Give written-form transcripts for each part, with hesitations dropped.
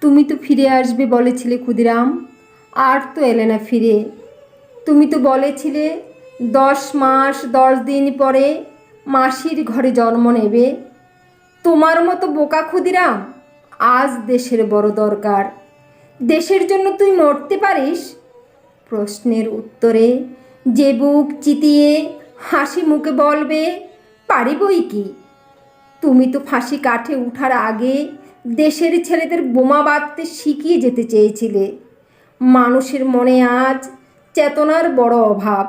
তুমি তো ফিরে আসবে বলেছিলে ক্ষুদিরাম, আর তো এলে না ফিরে। তুমি তো বলেছিলে 10 মাস 10 দিন পরে মাসির ঘরে জন্ম নেবে। তোমার মতো বোকা ক্ষুদিরাম, আজ দেশের বড় দরকার। দেশের জন্য তুই মরতে পারিস? প্রশ্নের উত্তরে যে বুক চিতিয়ে হাসি মুখে বলবে, পারি বই কি। তুমি তো ফাঁসি কাঠে উঠার আগে দেশের ছেলেদের বোমা বাঁধতে শিখিয়ে যেতে চেয়েছিলে। মানুষের মনে আজ চেতনার বড় অভাব।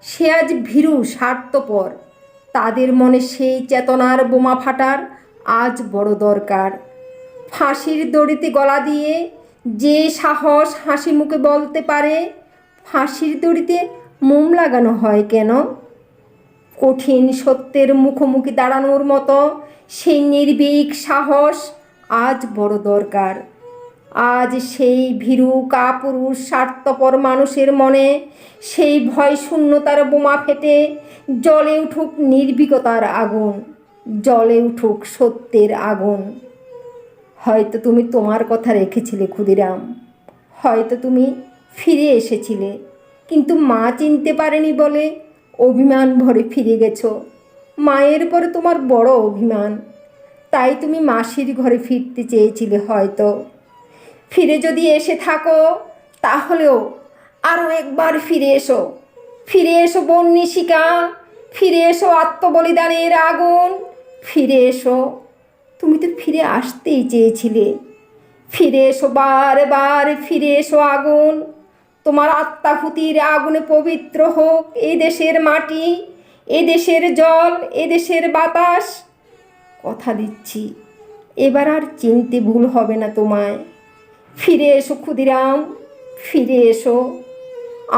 সে আজ ভীরু স্বার্থপর। তাদের মনে সেই চেতনার বোমা ফাটার আজ বড় দরকার। ফাঁসির দড়িতে গলা দিয়ে যে সাহস হাসি মুখে বলতে পারে, ফাঁসির দড়িতে মোম লাগানো হয় কেন? কঠিন সত্যের মুখোমুখি দাঁড়ানোর মতো সেই নির্ভীক সাহস আজ বড় দরকার। আজ সেই ভীরু কাপুরুষ স্বার্থপর মানুষের মনে সেই ভয় শূন্যতার বোমা ফেটে জ্বলে উঠুক নির্ভীকতার আগুন, জ্বলে উঠুক সত্যের আগুন। হয়তো তুমি তোমার কথা রেখেছিলে ক্ষুদিরাম, হয়তো তুমি ফিরে এসেছিলে, কিন্তু মা চিনতে পারেনি বলে অভিমান ভরে ফিরে গেছো। মায়ের পরে তোমার বড় অভিমান, তাই তুমি মাসির ঘরে ফিরতে চেয়েছিলে হয়তো। ফিরে যদি এসে থাকো তাহলেও আরও একবার ফিরে এসো। ফিরে এসো বন্নিশিকা, ফিরে এসো আত্মবলিদানের আগুন, ফিরে এসো। তুমি তো ফিরে আসতেই চেয়েছিলে। ফিরে এসো বারবার, ফিরে এসো আগুন। তোমার আত্মাহুতির আগুনে পবিত্র হোক এ দেশের মাটি, এ দেশের জল, এ দেশের বাতাস। কথা দিচ্ছি এবার আর চিনতে ভুল হবে না তোমায়। ফিরে এসো ক্ষুদিরাম, ফিরে এসো।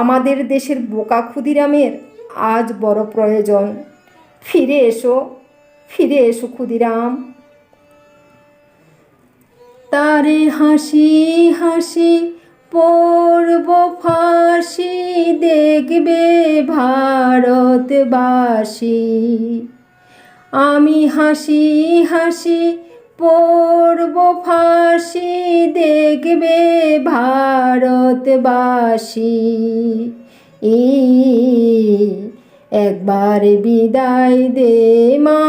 আমাদের দেশের বোকা ক্ষুদিরামের আজ বড় প্রয়োজন। ফিরে এসো, ফিরে এসো ক্ষুদিরাম। তারে হাসি হাসি পড়ব ফাঁসি, দেখবে ভারতবাসী। আমি হাসি হাসি পড়ব ফাঁসি, দেখবে ভারতবাসী। একবার বিদায় দে মা,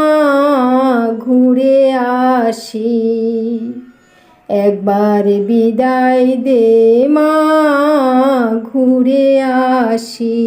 ঘুরে আসি। একবার বিদায় দে মা, ঘুরে আসি।